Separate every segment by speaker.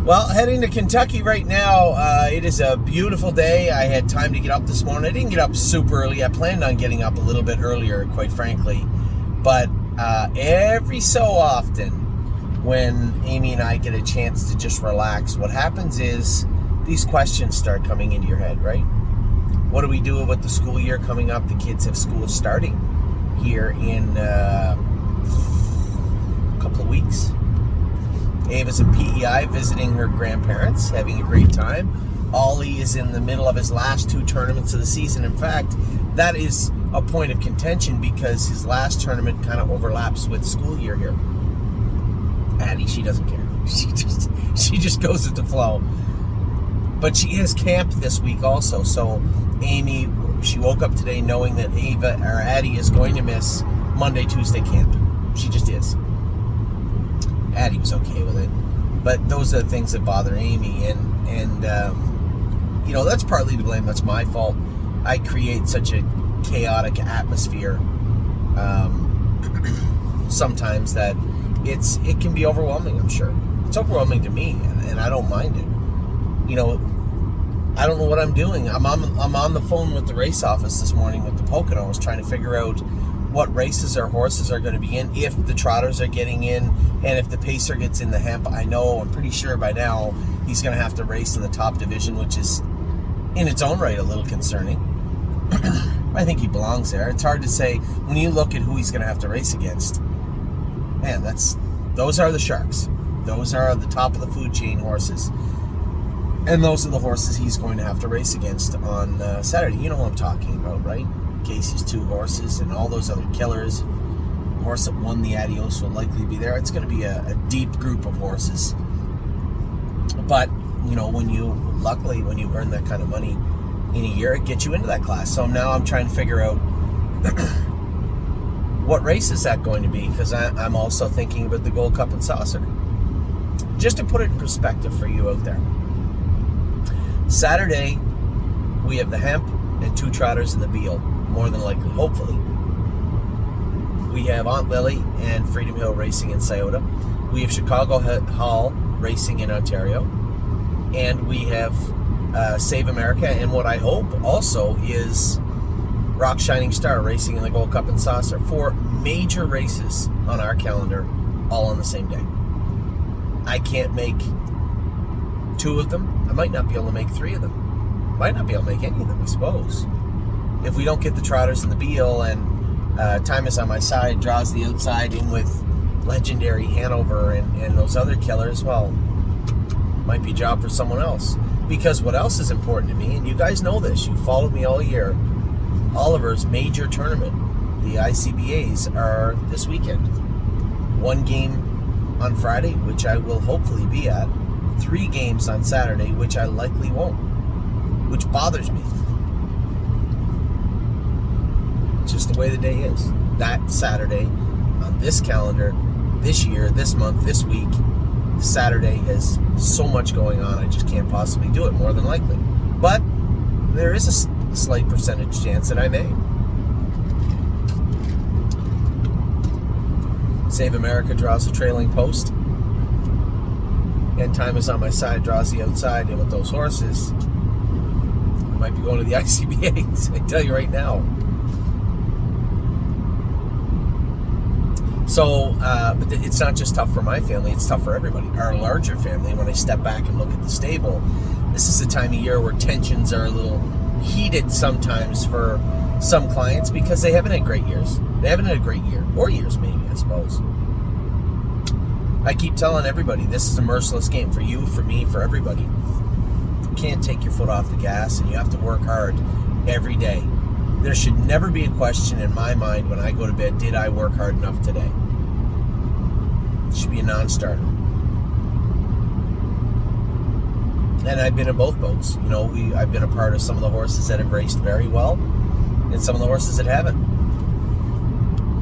Speaker 1: Well, heading to Kentucky right now. It is a beautiful day. I had time to get up this morning. I didn't get up super early. I planned on getting up a little bit earlier, quite frankly. But every so often, when Amy and I get a chance to just relax, what happens is these questions start coming into your head, right? What do we do with the school year coming up? The kids have school starting here in a couple of weeks. Ava's in PEI visiting her grandparents, having a great time. Ollie is in the middle of his last two tournaments of the season. In fact, that is a point of contention because his last tournament kind of overlaps with school year here. Addie, she doesn't care. She just goes with the flow. But she has camp this week also. So Amy, she woke up today knowing that Addie is going to miss Monday, Tuesday camp. She just is. Addie was okay with it, but those are the things that bother Amy, and that's partly to blame. That's my fault. I create such a chaotic atmosphere sometimes that it can be overwhelming. I'm sure it's overwhelming to me, and I don't mind it. I don't know what I'm doing. I'm on the phone with the race office this morning with the Poconos, trying to figure out what races our horses are going to be in, if the trotters are getting in, and if the pacer gets in the hemp. I'm pretty sure by now he's going to have to race in the top division, which is in its own right a little concerning. I think he belongs there. It's hard to say when you look at who he's going to have to race against. Man, those are the sharks. Those are the top of the food chain horses. And those are the horses he's going to have to race against on Saturday. You know what I'm talking about, right? Casey's two horses and all those other killers. The horse that won the Adios will likely be there. It's going to be a deep group of horses. But, when you earn that kind of money in a year, it gets you into that class. So now I'm trying to figure out what race is that going to be, because I'm also thinking about the Gold Cup and Saucer. Just to put it in perspective for you out there. Saturday, we have the hemp and two trotters in the Beal, more than likely, hopefully. We have Aunt Lily and Freedom Hill racing in Scioto. We have Chicago Hall racing in Ontario. And we have Save America, and what I hope also is Rock Shining Star racing in the Gold Cup and Saucer. 4 major races on our calendar, all on the same day. I can't make 2 of them. I might not be able to make 3 of them. Might not be able to make any of them, I suppose. If we don't get the trotters in the Beal, and Time Is On My Side draws the outside in with Legendary Hanover and those other killers, well, might be a job for someone else. Because what else is important to me, and you guys know this, you followed me all year, Oliver's major tournament, the ICBAs, are this weekend. 1 game on Friday, which I will hopefully be at. 3 games on Saturday, which I likely won't, which bothers me. It's just the way the day is. That Saturday, on this calendar, this year, this month, this week, Saturday has so much going on, I just can't possibly do it, more than likely. But there is a slight percentage chance that I may. Save America draws a trailing post, and Time Is On My Side draws the outside, and with those horses, I might be going to the ICBAs, I tell you right now. So, but it's not just tough for my family, it's tough for everybody. Our larger family, when I step back and look at the stable, this is the time of year where tensions are a little heated sometimes for some clients because they haven't had great years. They haven't had a great year, or years maybe, I suppose. I keep telling everybody, this is a merciless game for you, for me, for everybody. You can't take your foot off the gas, and you have to work hard every day. There should never be a question in my mind when I go to bed, did I work hard enough today? It should be a non-starter. And I've been in both boats. I've been a part of some of the horses that have raced very well, and some of the horses that haven't.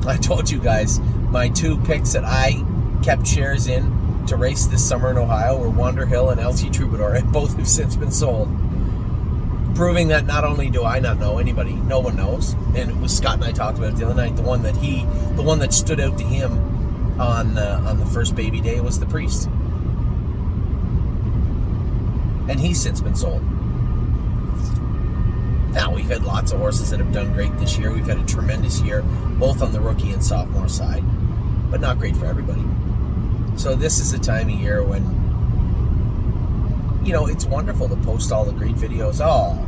Speaker 1: I told you guys, my 2 picks that I kept shares in to race this summer in Ohio were Wander Hill and LT Troubadour, and both have since been sold. Proving that not only do I not know anybody, no one knows, and it was Scott and I talked about it the other night, the one that stood out to him on the first baby day was the Priest. and he's since been sold. Now, we've had lots of horses that have done great this year. We've had a tremendous year, both on the rookie and sophomore side, but not great for everybody. So this is the time of year when, it's wonderful to post all the great videos. Oh,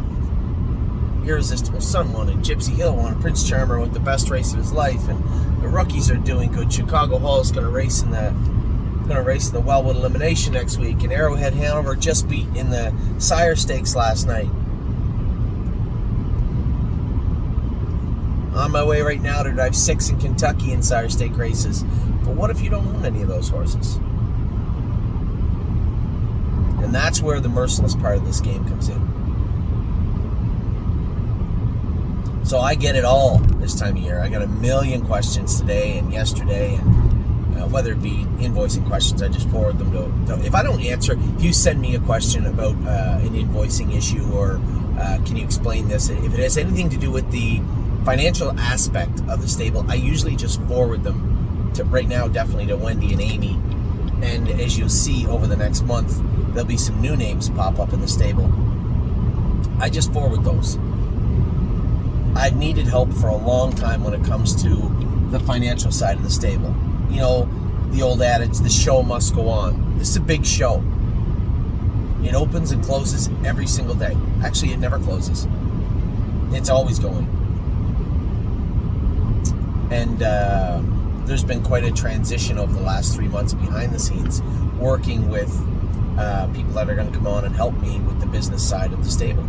Speaker 1: Irresistible Sun won, and Gypsy Hill won, and Prince Charmer with the best race of his life, and the rookies are doing good. Chicago Hall is going to race in the Wellwood Elimination next week, and Arrowhead Hanover just beat in the Sire Stakes last night. On my way right now to drive 6 in Kentucky in Sire Stake races. But what if you don't own any of those horses? And that's where the merciless part of this game comes in. So I get it all this time of year. I got a million questions today and yesterday, and whether it be invoicing questions, I just forward them to if I don't answer, if you send me a question about an invoicing issue, or can you explain this, if it has anything to do with the financial aspect of the stable, I usually just forward them to, right now, definitely to Wendy and Amy. And as you'll see over the next month, there'll be some new names pop up in the stable. I just forward those. I've needed help for a long time when it comes to the financial side of the stable. The old adage, the show must go on. This is a big show. It opens and closes every single day. Actually, it never closes. It's always going. And there's been quite a transition over the last 3 months behind the scenes, working with people that are going to come on and help me with the business side of the stable.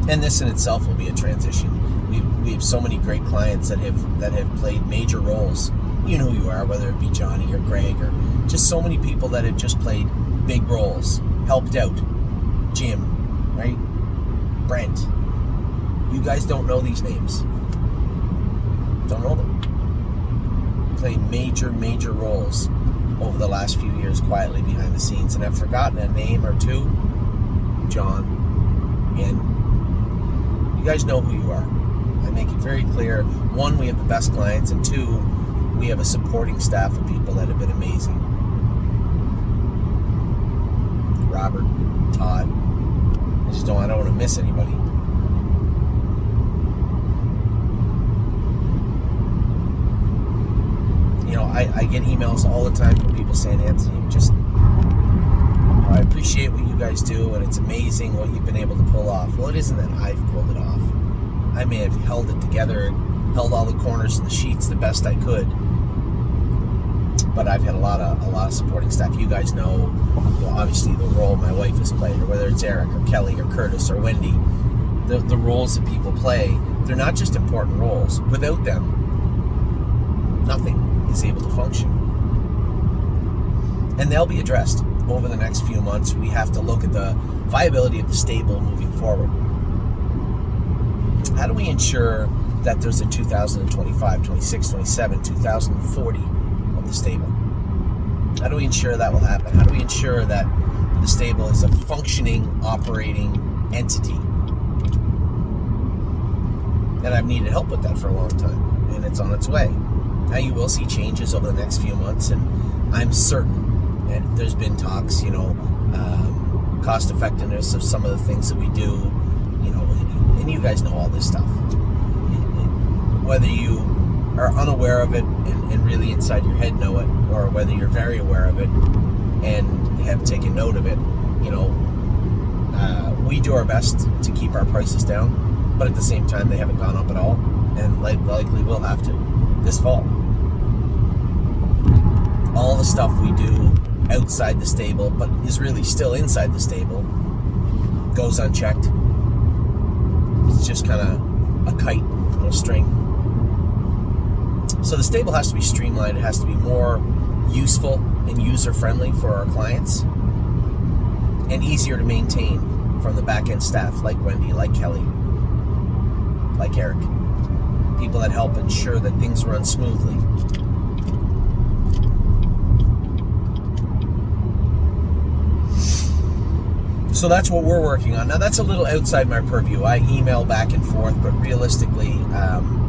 Speaker 1: And this in itself will be a transition. We have so many great clients that have played major roles. You know who you are, whether it be Johnny or Greg, or just so many people that have just played big roles, helped out. Jim, right? Brent. You guys don't know these names. Don't know them. Played major roles over the last few years quietly behind the scenes, and I've forgotten a name or two. John, again. You guys know who you are. I make it very clear. One, we have the best clients, and two, we have a supporting staff of people that have been amazing. Robert, Todd. I don't want to miss anybody. I get emails all the time from people saying, Anthony, I appreciate what you guys do, and it's amazing what you've been able to pull off. Well, it isn't that I've pulled it off. I may have held it together and held all the corners of the sheets the best I could, but I've had a lot of supporting staff. You guys know, obviously, the role my wife has played, or whether it's Eric or Kelly or Curtis or Wendy, the roles that people play, they're not just important roles. Without them, nothing is able to function. And they'll be addressed over the next few months. We have to look at the viability of the stable moving forward. How do we ensure that there's a 2025, 26, 27, 2040 of the stable? How do we ensure that will happen? How do we ensure that the stable is a functioning, operating entity? And I've needed help with that for a long time, and it's on its way. Now you will see changes over the next few months, and I'm certain, and there's been talks, cost effectiveness of some of the things that we do, and you guys know all this stuff. Whether you are unaware of it and really inside your head know it, or whether you're very aware of it and have taken note of it, we do our best to keep our prices down, but at the same time, they haven't gone up at all, and likely will have to this fall. All the stuff we do outside the stable, but is really still inside the stable, goes unchecked. It's just kind of a kite on a string. So the stable has to be streamlined. It has to be more useful and user-friendly for our clients, and easier to maintain from the back-end staff, like Wendy, like Kelly, like Eric. People that help ensure that things run smoothly. So that's what we're working on. Now, that's a little outside my purview. I email back and forth, but realistically,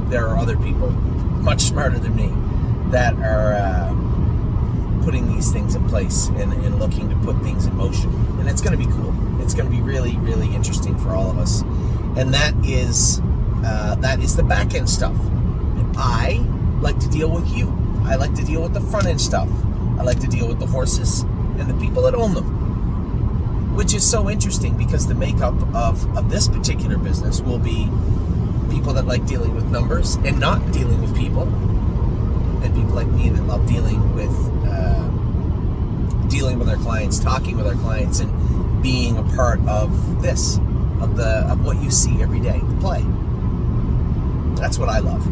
Speaker 1: there are other people much smarter than me that are putting these things in place and looking to put things in motion. And it's going to be cool. It's going to be really, really interesting for all of us. And that is the back end stuff. And I like to deal with you. I like to deal with the front end stuff. I like to deal with the horses and the people that own them, which is so interesting because the makeup of this particular business will be people that like dealing with numbers and not dealing with people, and people like me that love dealing with our clients, talking with our clients, and being a part of this, of what you see every day, the play. That's what I love,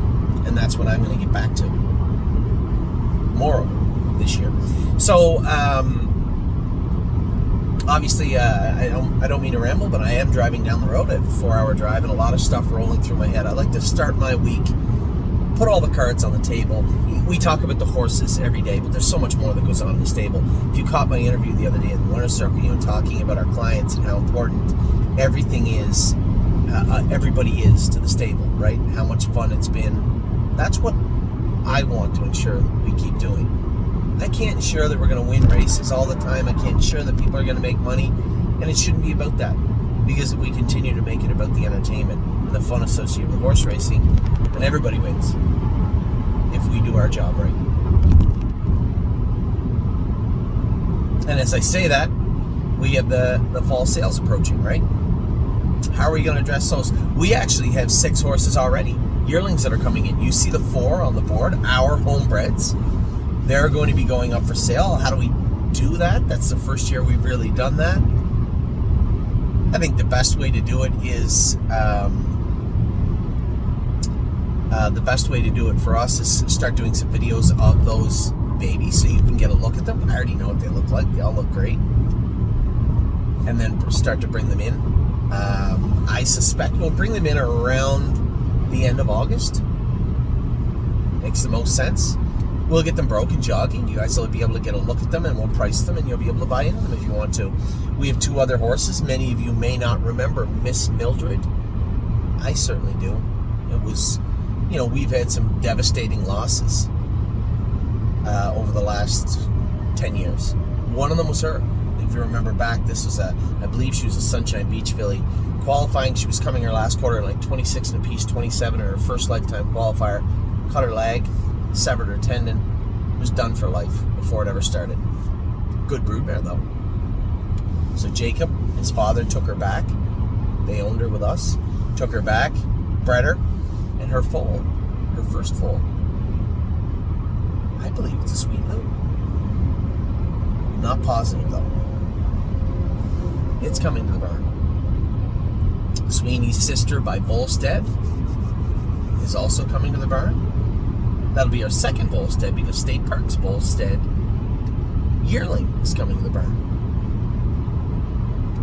Speaker 1: and that's what I'm going to get back to more of this year. So obviously, I don't mean to ramble, but I am driving down the road. I have a 4-hour drive and a lot of stuff rolling through my head. I like to start my week, put all the cards on the table. We talk about the horses every day, but there's so much more that goes on in the stable. If you caught my interview the other day in the Winter Circle, talking about our clients and how important everybody is to the stable, right? How much fun it's been. That's what I want to ensure that we keep doing. I can't ensure that we're going to win races all the time. I can't ensure that people are going to make money, and it shouldn't be about that. Because if we continue to make it about the entertainment and the fun associated with horse racing, then everybody wins if we do our job right. And as I say that, we have the fall sales approaching, right? How are we going to address those? We actually have 6 horses already, yearlings that are coming in. You see the 4 on the board, our homebreds. They're going to be going up for sale. How do we do that? That's the first year we've really done that. I think the best way to do it is the best way to do it for us is start doing some videos of those babies so you can get a look at them. I already know what they look like. They all look great. And then start to bring them in. I suspect we'll bring them in around the end of August. Makes the most sense. We'll get them broken jogging. You guys will be able to get a look at them, and we'll price them, and you'll be able to buy into them if you want to. We have 2 other horses. Many of you may not remember Miss Mildred. I certainly do. It was, we've had some devastating losses over the last 10 years. One of them was her. If you remember back, this was I believe she was a Sunshine Beach filly. Qualifying, she was coming her last quarter like 26 and a piece, 27 in her first lifetime qualifier. Cut her leg, severed her tendon, was done for life before it ever started. Good broodmare though. So Jacob, his father, took her back. They owned her with us. Took her back, bred her, and her foal, her first foal, I believe it's a Sweet Lou. Not positive though. It's coming to the barn. Sweeney's Sister by Volstead is also coming to the barn. That'll be our second Volstead because State Park's Volstead yearling is coming to the barn.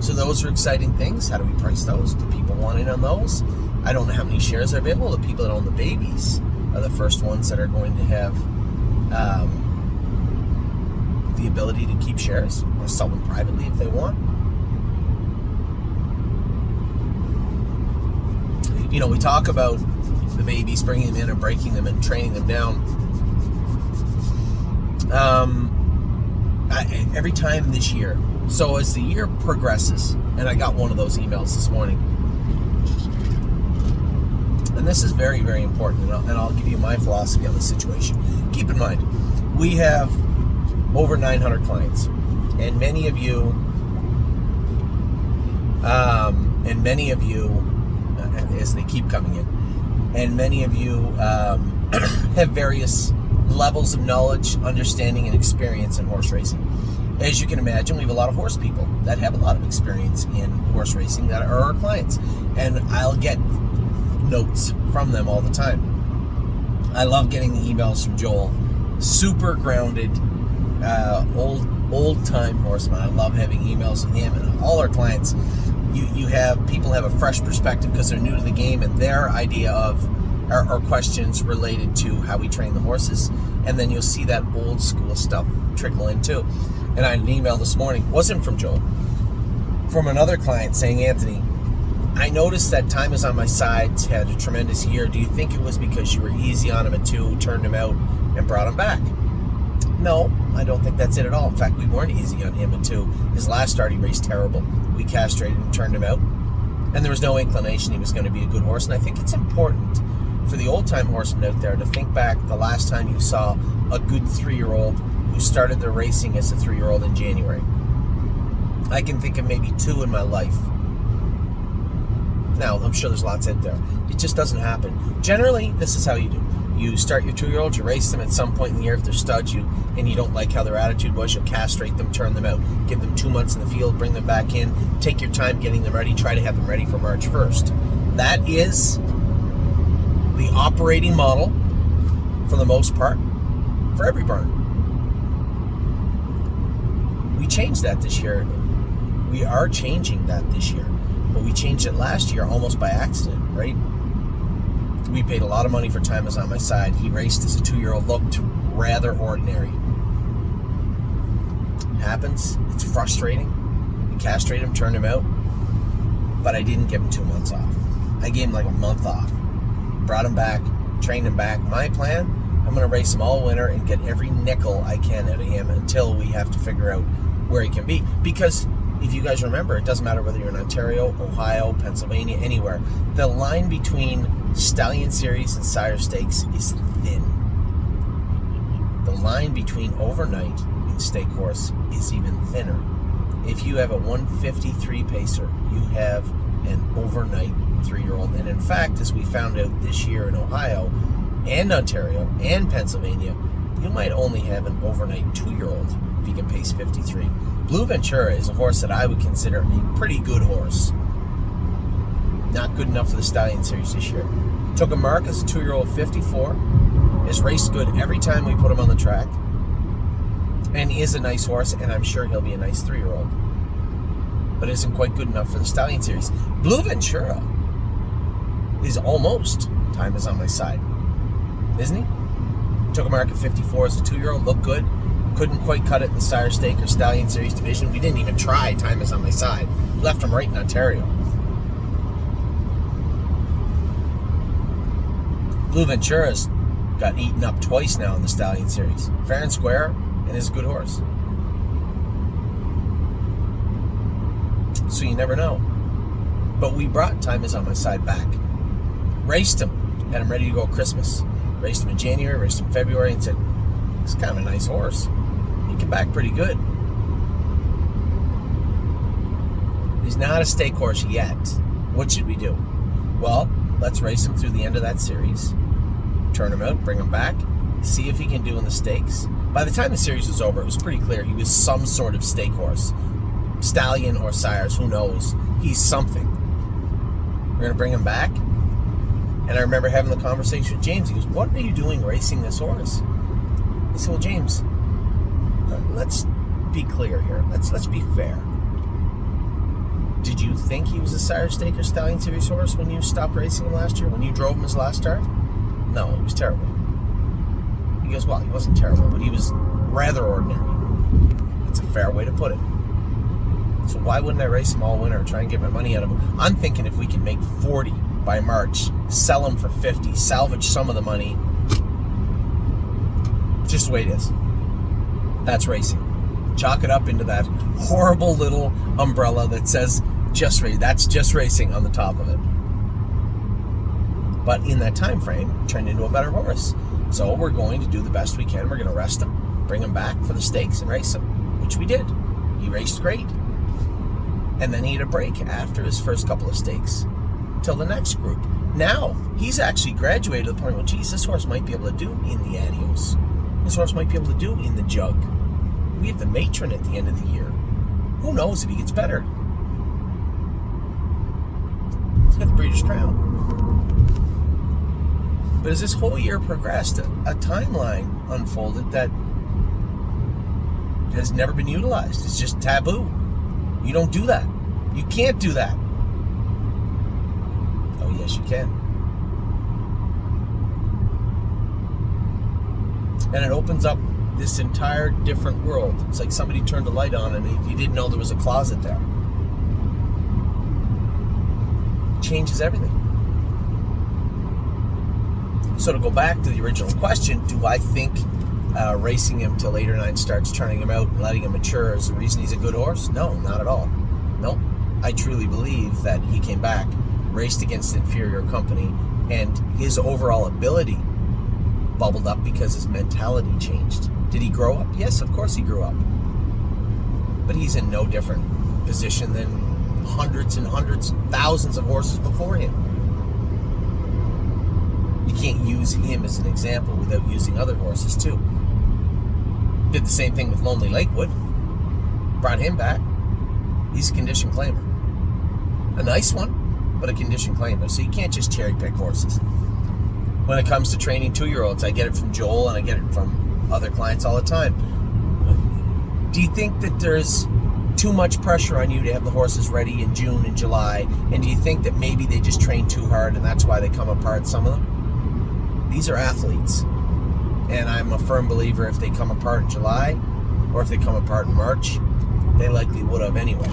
Speaker 1: So those are exciting things. How do we price those? Do people want in on those? I don't know how many shares are available. The people that own the babies are the first ones that are going to have the ability to keep shares or sell them privately if they want. We talk about the babies, bringing them in and breaking them and training them down. Every time this year. So as the year progresses, and I got one of those emails this morning, and this is very, very important, and I'll give you my philosophy on the situation. Keep in mind, we have over 900 clients, and many of you, as they keep coming in, and many of you have various levels of knowledge, understanding, and experience in horse racing. As you can imagine, we have a lot of horse people that have a lot of experience in horse racing that are our clients, and I'll get notes from them all the time. I love getting the emails from Joel. Super grounded, old-time horseman. I love having emails with him and all our clients. People have a fresh perspective because they're new to the game, and their idea of or questions related to how we train the horses, and then you'll see that old school stuff trickle in too. And I had an email this morning, wasn't from Joel, from another client saying, Anthony, I noticed that Time Is On My Side had a tremendous year. Do you think it was because you were easy on him at 2, turned him out, and brought him back? No, I don't think that's it at all. In fact, we weren't easy on him until his last start. He raced terrible. We castrated him, turned him out, and there was no inclination he was going to be a good horse. And I think it's important for the old-time horsemen out there to think back the last time you saw a good 3-year-old who started their racing as a 3-year-old in January. I can think of maybe 2 in my life. Now, I'm sure there's lots out there. It just doesn't happen. Generally, this is how you do. You start your 2-year-olds, you race them at some point in the year. If they're studs, and you don't like how their attitude was, you'll castrate them, turn them out, give them 2 months in the field, bring them back in, take your time getting them ready, try to have them ready for March 1st. That is the operating model, for the most part, for every barn. We changed that this year. We are changing that this year. But we changed it last year almost by accident, right? We paid a lot of money for Time Is On My Side. He raced as a 2-year-old, looked rather ordinary. Happens. It's frustrating. We castrated him, turned him out. But I didn't give him 2 months off. I gave him like a month off. Brought him back, trained him back. My plan, I'm going to race him all winter and get every nickel I can out of him until we have to figure out where he can be. Because if you guys remember, it doesn't matter whether you're in Ontario, Ohio, Pennsylvania, anywhere. The line between Stallion Series and Sire Stakes is thin. The line between overnight and stake horse is even thinner. If you have a 153 pacer, you have an overnight 3-year-old. And in fact, as we found out this year in Ohio and Ontario and Pennsylvania, you might only have an overnight 2-year-old if you can pace 53. Blue Ventura is a horse that I would consider a pretty good horse. Not good enough for the Stallion Series this year. Took a mark as a 2-year-old 54. Has raced good every time we put him on the track. And is a nice horse, and I'm sure he'll be a nice 3-year-old. But isn't quite good enough for the Stallion Series. Blue Ventura is almost Time Is On My Side. Isn't he? Took a mark at 54 as a 2-year-old. Looked good. Couldn't quite cut it in the Sire Stake or Stallion Series division. We didn't even try Time Is On My Side. Left him right in Ontario. Blue Ventura's got eaten up twice now in the Stallion Series. Fair and square, and is a good horse. So you never know. But we brought Time Is On My Side back. Raced him. Had him ready to go Christmas. Raced him in January, raced him in February, and said, it's kind of a nice horse. He came back pretty good. He's not a stake horse yet. What should we do? Well, let's race him through the end of that series. Turn him out, bring him back, see if he can do in the stakes. By the time the series was over, it was pretty clear he was some sort of stake horse. Stallion or sires, who knows? He's something. We're going to bring him back. And I remember having the conversation with James. He goes, what are you doing racing this horse? I said, well, James, let's be clear here. Let's be fair. Did you think he was a Sire Stake or Stallion Series horse when you stopped racing him last year, when you drove him his last start? No, he was terrible. He goes, well, he wasn't terrible, but he was rather ordinary. That's a fair way to put it. So why wouldn't I race him all winter and try and get my money out of him? I'm thinking if we can make 40 by March, sell him for 50, salvage some of the money. Just the way it is. That's racing. Chalk it up into that horrible little umbrella that says just racing. That's just racing on the top of it. But in that time frame, turned into a better horse. So we're going to do the best we can. We're going to rest him, bring him back for the stakes, and race him, which we did. He raced great. And then he had a break after his first couple of stakes till the next group. Now, he's actually graduated to the point where, geez, this horse might be able to do in the Adios. This horse might be able to do in the Jug. We have the Matron at the end of the year. Who knows if he gets better? He's got the Breeders' Crown. But as this whole year progressed, a timeline unfolded that has never been utilized. It's just taboo. You don't do that. You can't do that. Oh, yes, you can. And it opens up this entire different world. It's like somebody turned a light on and you didn't know there was a closet there. It changes everything. So to go back to the original question, do I think racing him till 8 or 9 starts, turning him out and letting him mature is the reason he's a good horse? No, not at all. Nope. I truly believe that he came back, raced against inferior company, and his overall ability bubbled up because his mentality changed. Did he grow up? Yes, of course he grew up. But he's in no different position than hundreds and hundreds, thousands of horses before him. You can't use him as an example without using other horses too. Did the same thing with Lonely Lakewood. Brought him back. He's a condition claimer. A nice one, but a condition claimer. So you can't just cherry pick horses. When it comes to training 2-year-olds, I get it from Joel and I get it from other clients all the time. Do you think that there's too much pressure on you to have the horses ready in June and July? And do you think that maybe they just train too hard and that's why they come apart, some of them? These are athletes. And I'm a firm believer if they come apart in July or if they come apart in March, they likely would have anyway.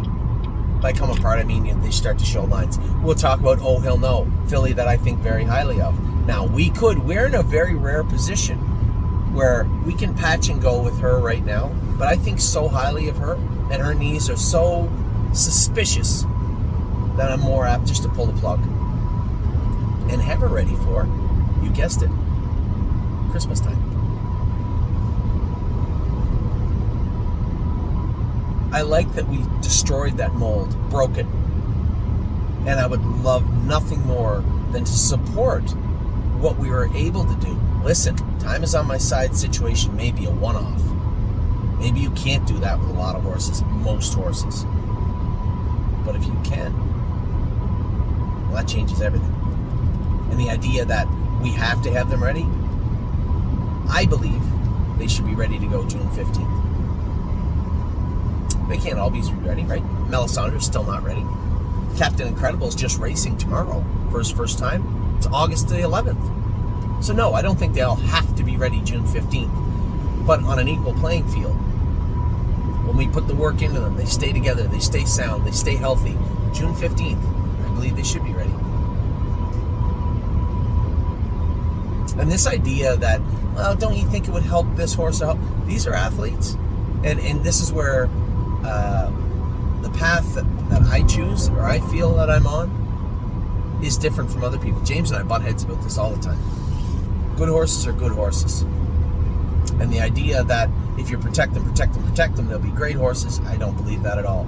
Speaker 1: By come apart, I mean they start to show lines. We'll talk about Oh He'll Know, filly that I think very highly of. Now, we're in a very rare position where we can patch and go with her right now, but I think so highly of her, and her knees are so suspicious that I'm more apt just to pull the plug and have her ready for, you guessed it, Christmas time. I like that we destroyed that mold, broke it, and I would love nothing more than to support what we were able to do. Listen, time is on my side situation may be a one-off. Maybe you can't do that with a lot of horses, most horses. But if you can, well, that changes everything. And the idea that we have to have them ready, I believe they should be ready to go June 15th. They can't always be ready, right? Melisandre's still not ready. Captain Incredible is just racing tomorrow for his first time. It's August the 11th. So no, I don't think they all have to be ready June 15th. But on an equal playing field, when we put the work into them, they stay together, they stay sound, they stay healthy. June 15th, I believe they should be ready. And this idea that, well, don't you think it would help this horse out? These are athletes. And this is where the path that I choose, or I feel that I'm on, is different from other people. James and I butt heads about this all the time. Good horses are good horses. And the idea that if you protect them, they'll be great horses, I don't believe that at all.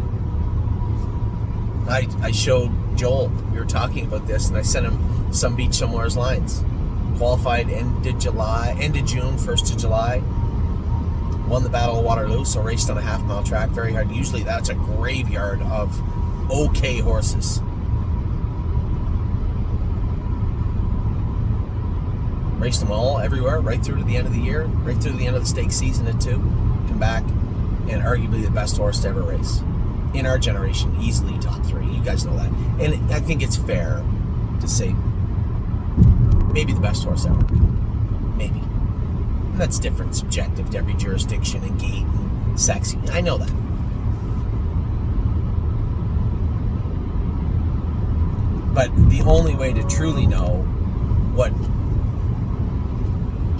Speaker 1: I showed Joel, we were talking about this, and I sent him some Beach Somewhere's lines. Qualified end of June, 1st of July. Won the Battle of Waterloo, so raced on a half-mile track, very hard. Usually that's a graveyard of okay horses. Raced them all, everywhere, right through to the end of the year, right through to the end of the stake season at 2. Come back, and arguably the best horse to ever race. In our generation, easily top 3. You guys know that. And I think it's fair to say maybe the best horse ever. Maybe. And that's different, subjective to every jurisdiction and gait and sexy. I know that. But the only way to truly know what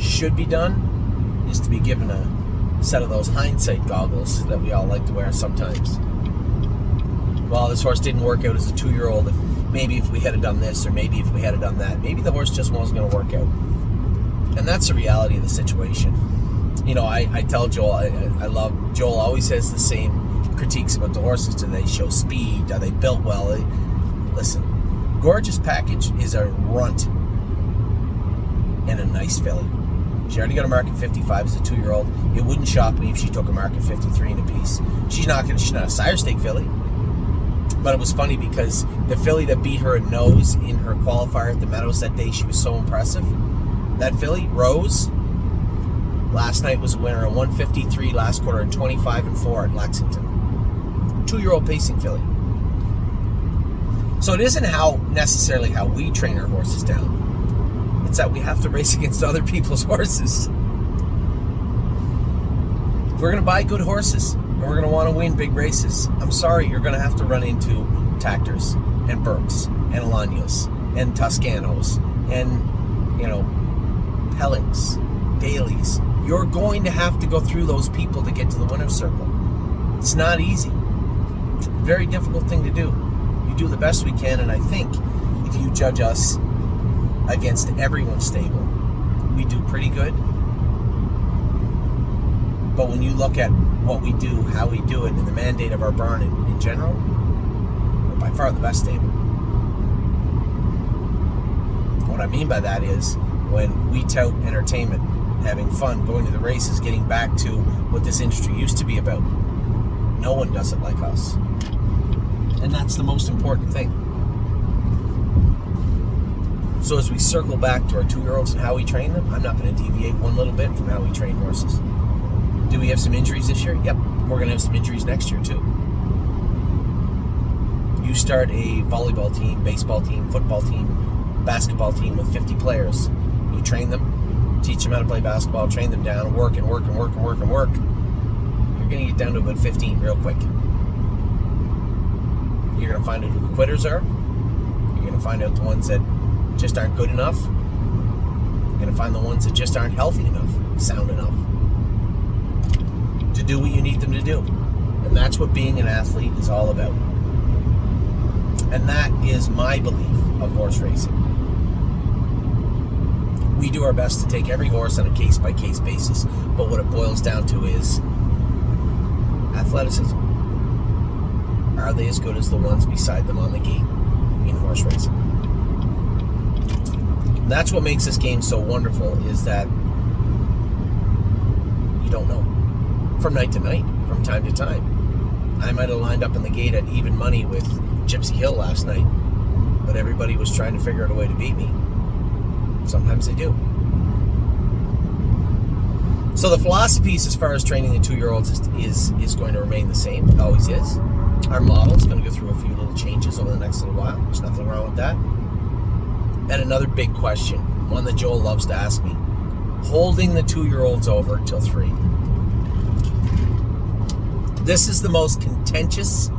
Speaker 1: should be done is to be given a set of those hindsight goggles that we all like to wear sometimes. Well, this horse didn't work out as a 2-year-old. Maybe if we had done this, or maybe if we had done that, maybe the horse just wasn't going to work out. And that's the reality of the situation. You know, I tell Joel, I love, Joel always has the same critiques about the horses. Do they show speed? Are they built well? Listen, Gorgeous Package is a runt and a nice filly. She already got a mark at 55 as a 2-year-old. It wouldn't shock me if she took a mark at 53 in a piece. She's not a sire stake filly. But it was funny because the filly that beat her at nose in her qualifier at the Meadows that day, she was so impressive. That filly, Rose, last night was a winner at 153 last quarter and 25-4 at Lexington. 2-year-old pacing filly. So it isn't necessarily how we train our horses down. It's that we have to race against other people's horses. If we're going to buy good horses and we're going to want to win big races, I'm sorry, you're going to have to run into Tactors and Burks and Alanios and Toscanos and, Pellings, Dailies, You're going to have to go through those people to get to the winner's circle. It's not easy. It's a very difficult thing to do. We do the best we can, and I think if you judge us against everyone's stable, we do pretty good. But when you look at what we do, how we do it, and the mandate of our barn in general, we're by far the best stable. What I mean by that is when we tout entertainment, having fun, going to the races, getting back to what this industry used to be about, no one does it like us. And that's the most important thing. So as we circle back to our 2-year-olds and how we train them, I'm not going to deviate one little bit from how we train horses. Do we have some injuries this year? Yep. We're going to have some injuries next year too. You start a volleyball team, baseball team, football team, basketball team with 50 players. You train them, teach them how to play basketball, train them down, work. You're going to get down to about 15 real quick. You're going to find out who the quitters are. You're going to find out the ones that just aren't good enough. You're going to find the ones that just aren't healthy enough, sound enough to do what you need them to do. And that's what being an athlete is all about. And that is my belief of horse racing. We do our best to take every horse on a case-by-case basis, but what it boils down to is athleticism. Are they as good as the ones beside them on the gate in horse racing? That's what makes this game so wonderful, is that you don't know. From night to night, from time to time. I might have lined up in the gate at even money with Gypsy Hill last night, but everybody was trying to figure out a way to beat me. Sometimes they do. So the philosophies as far as training the 2-year-olds is going to remain the same. It always is. Our model is going to go through a few little changes over the next little while. There's nothing wrong with that. And another big question, one that Joel loves to ask me, holding the 2-year-olds over till 3. This is the most contentious,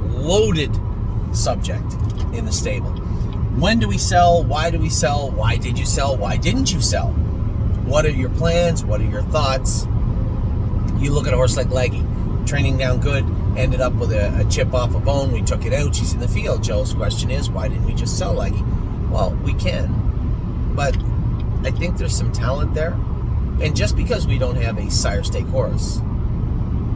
Speaker 1: loaded subject in the stable. When do we sell? Why do we sell? Why did you sell? Why didn't you sell? What are your plans? What are your thoughts? You look at a horse like Leggy, training down good, ended up with a chip off a bone. We took it out. She's in the field. Joe's question is, why didn't we just sell Leggy? Well, we can, but I think there's some talent there. And just because we don't have a sire stake horse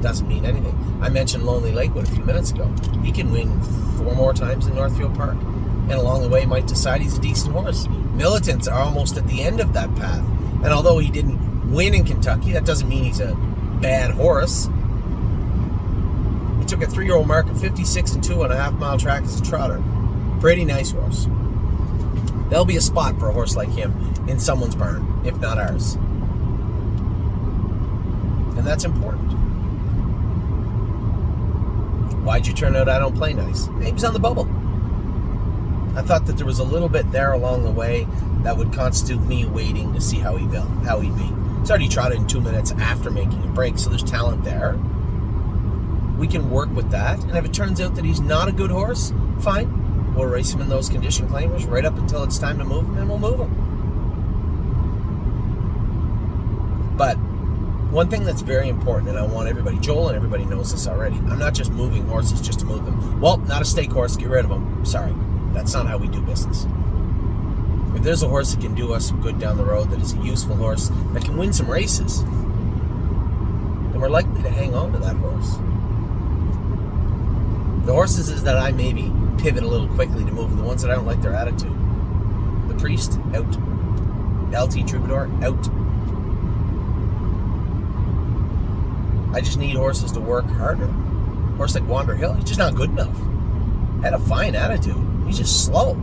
Speaker 1: doesn't mean anything. I mentioned Lonely Lakewood a few minutes ago. He can win 4 more times in Northfield Park, and along the way might decide he's a decent horse. Militants are almost at the end of that path. And although he didn't win in Kentucky, that doesn't mean he's a bad horse. He took a 3-year-old mark of 56 and 2 on a half-mile track as a trotter. Pretty nice horse. There'll be a spot for a horse like him in someone's barn, if not ours. And that's important. Why'd you turn out I Don't Play Nice? He was on the bubble. I thought that there was a little bit there along the way that would constitute me waiting to see how he'd be. He's already trotted in 2 minutes after making a break, so there's talent there. We can work with that, and if it turns out that he's not a good horse, fine. We'll race him in those condition claimers right up until it's time to move him, and we'll move him. But one thing that's very important, and I want everybody, Joel and everybody knows this already, I'm not just moving horses just to move them. Well, not a stake horse, get rid of them. Sorry, that's not how we do business. If there's a horse that can do us some good down the road, that is a useful horse, that can win some races, then we're likely to hang on to that horse. The horses is that I maybe pivot a little quickly to move, the ones that I don't like their attitude. The Priest, out. LT Troubadour, out. I just need horses to work harder. A horse like Wander Hill, he's just not good enough. Had a fine attitude. He's just slow.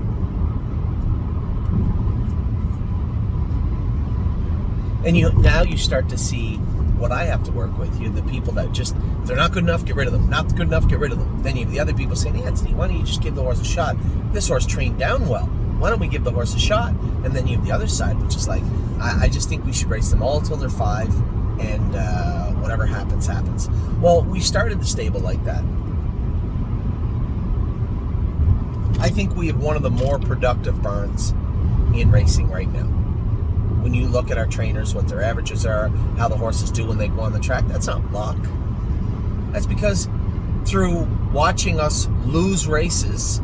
Speaker 1: And now you start to see what I have to work with. You have the people that just, if they're not good enough, get rid of them. Not good enough, get rid of them. Then you have the other people saying, Anthony, why don't you just give the horse a shot? This horse trained down well. Why don't we give the horse a shot? And then you have the other side, which is like, I just think we should race them all till they're 5, and whatever happens, happens. Well, we started the stable like that. I think we have one of the more productive barns in racing right now. when you look at our trainers, what their averages are, how the horses do when they go on the track, that's not luck. That's because through watching us lose races,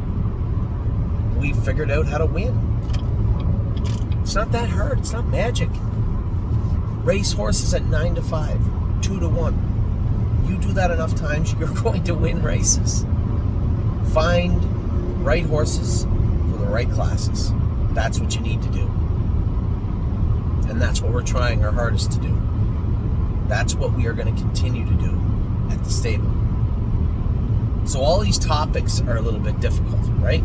Speaker 1: we figured out how to win. It's not that hard. It's not magic. Race horses at 9 to 5, 2 to 1. You do that enough times, you're going to win races. Find right horses for the right classes. That's what you need to do. And that's what we're trying our hardest to do. That's what we are going to continue to do at the stable. So all these topics are a little bit difficult, right?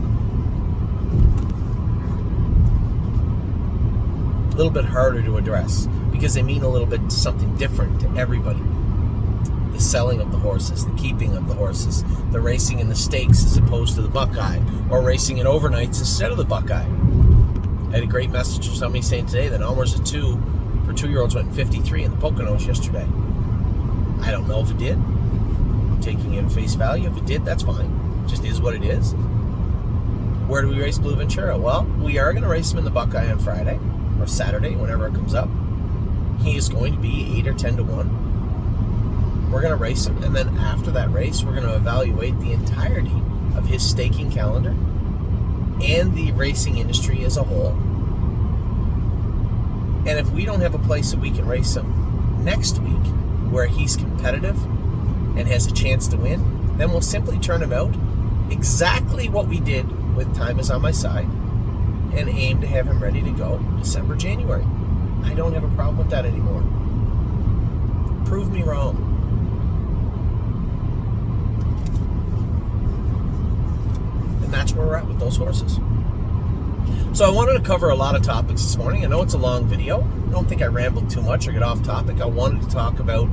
Speaker 1: A little bit harder to address because they mean a little bit something different to everybody. The selling of the horses, the keeping of the horses, the racing in the stakes as opposed to the Buckeye, or racing in overnights instead of the Buckeye. I had a great message from somebody saying today that Almer's a 2 for 2-year-olds went 53 in the Poconos yesterday. I don't know if it did. I'm taking it at face value. If it did, that's fine. It just is what it is. Where do we race Blue Ventura? Well, we are going to race him in the Buckeye on Friday or Saturday, whenever it comes up. He is going to be 8 or 10 to 1. We're going to race him, and then after that race, we're going to evaluate the entirety of his staking calendar and the racing industry as a whole. And if we don't have a place that we can race him next week where he's competitive and has a chance to win, then we'll simply turn him out exactly what we did with Time Is On My Side and aim to have him ready to go December, January. I don't have a problem with that anymore. Prove me wrong. And that's where we're at with those horses. So I wanted to cover a lot of topics this morning. I know it's a long video. I don't think I rambled too much or got off topic. I wanted to talk about,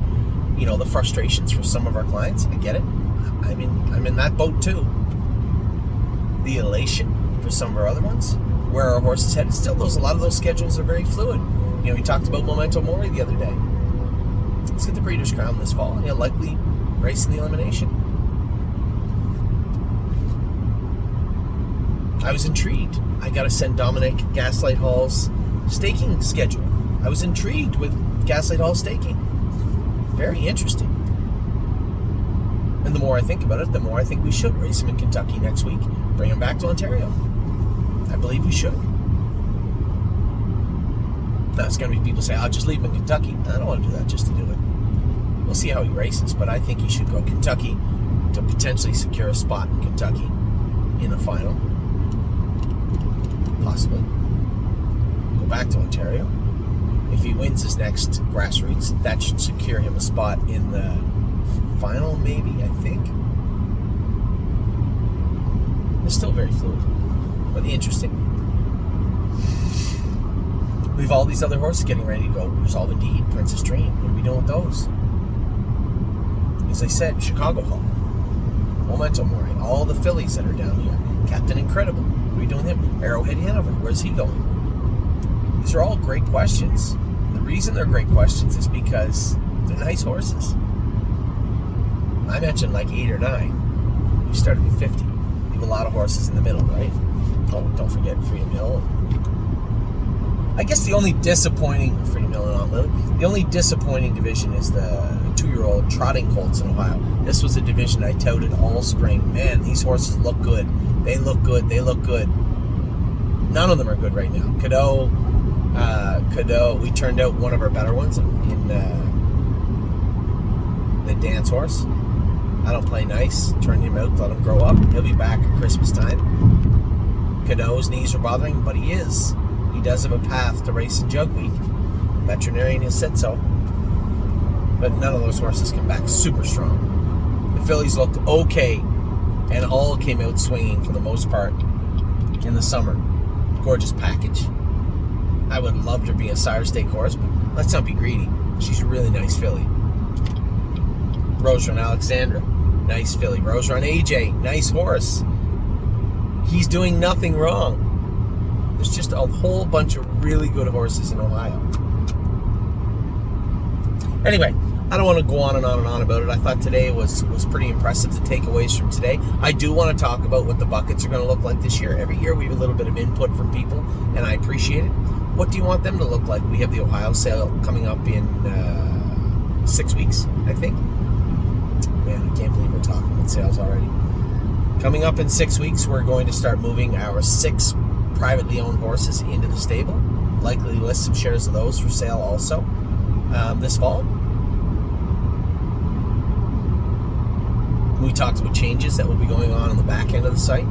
Speaker 1: the frustrations for some of our clients. I get it. I'm in that boat too. The elation for some of our other ones. Where our horses headed. Still, a lot of those schedules are very fluid. We talked about Memento Mori the other day. Let's get the Breeders' Crown this fall, and he'll likely race in the elimination. I was intrigued. I got to send Dominic Gaslight Hall's staking schedule. I was intrigued with Gaslight Hall staking. Very interesting. And the more I think about it, the more I think we should race him in Kentucky next week. Bring him back to Ontario. I believe we should. Now, it's going to be people say, I'll just leave him in Kentucky. I don't want to do that just to do it. We'll see how he races, but I think he should go Kentucky to potentially secure a spot in Kentucky in the final. Possibly. Go back to Ontario. If he wins his next grassroots, that should secure him a spot in the final, maybe, I think. It's still very fluid, but interesting. We have all these other horses getting ready to go. Resolve Indeed, Princess Dream. What are we doing with those? As I said, Chicago Hall, Memento Mori, all the fillies that are down here. Captain Incredible. What are we doing with him? Arrowhead Hanover. Where's he going? These are all great questions. The reason they're great questions is because they're nice horses. I mentioned like 8 or 9. We started with 50. We have a lot of horses in the middle, right? Oh, don't forget Freedom Hill. I guess the only disappointing the only disappointing division is the 2-year-old trotting colts in Ohio. This was a division I touted all spring. Man, these horses look good. They look good. They look good. None of them are good right now. Cadeau, we turned out one of our better ones in the dance horse. I don't play nice. Turned him out, let him grow up. He'll be back at Christmas time. Cadeau's knees are bothering him, but he is. He does have a path to race in Jug Week. Veterinarian has said so. But none of those horses come back super strong. The fillies looked okay and all came out swinging for the most part in the summer. Gorgeous package. I would love to be a sire stake horse, but let's not be greedy. She's a really nice filly. Rose Run Alexandra, nice filly. Rose Run AJ, nice horse. He's doing nothing wrong. There's just a whole bunch of really good horses in Ohio. Anyway, I don't want to go on and on and on about it. I thought today was pretty impressive, the takeaways from today. I do want to talk about what the buckets are going to look like this year. Every year we have a little bit of input from people, and I appreciate it. what do you want them to look like? We have the Ohio sale coming up in 6 weeks, I think. Man, I can't believe we're talking about sales already. Coming up in 6 weeks, we're going to start moving our 6 privately owned horses into the stable. Likely list some shares of those for sale also this fall. We talked about changes that will be going on the back end of the site.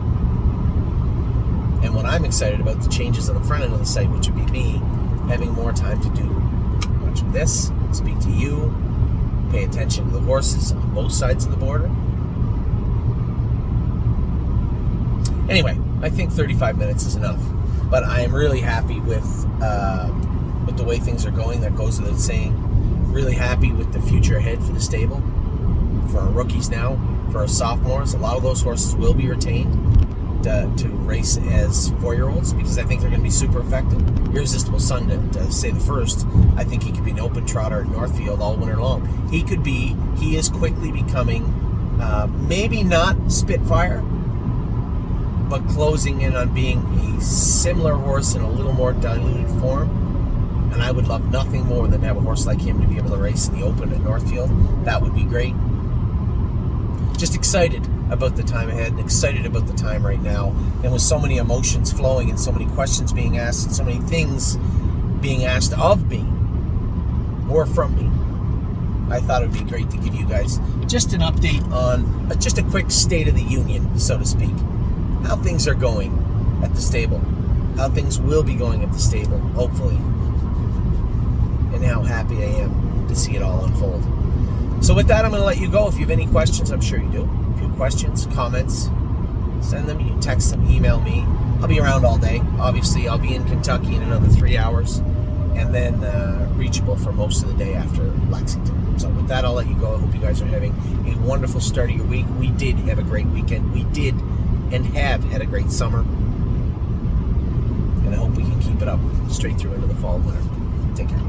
Speaker 1: And what I'm excited about, the changes on the front end of the site, which would be me having more time to do much of this, speak to you, pay attention to the horses on both sides of the border. Anyway, I think 35 minutes is enough. But I am really happy with the way things are going. That goes without saying. Really happy with the future ahead for the stable. For our rookies now, for our sophomores. A lot of those horses will be retained to race as 4-year-olds because I think they're going to be super effective. Irresistible Sun, to say the first, I think he could be an open trotter at Northfield all winter long. He is quickly becoming, maybe not Spitfire, but closing in on being a similar horse in a little more diluted form. And I would love nothing more than to have a horse like him to be able to race in the open at Northfield. That would be great. Just excited about the time ahead and excited about the time right now. And with so many emotions flowing and so many questions being asked and so many things being asked of me or from me, I thought it would be great to give you guys just an update on just a quick state of the union, so to speak. How things are going at the stable. How things will be going at the stable, hopefully. And how happy I am to see it all unfold. So with that, I'm going to let you go. If you have any questions, I'm sure you do. If you have questions, comments, send them. You can text them, email me. I'll be around all day. Obviously, I'll be in Kentucky in another 3 hours. And then reachable for most of the day after Lexington. So with that, I'll let you go. I hope you guys are having a wonderful start of your week. We did have a great weekend. We did and have had a great summer. And I hope we can keep it up straight through into the fall and winter. Take care.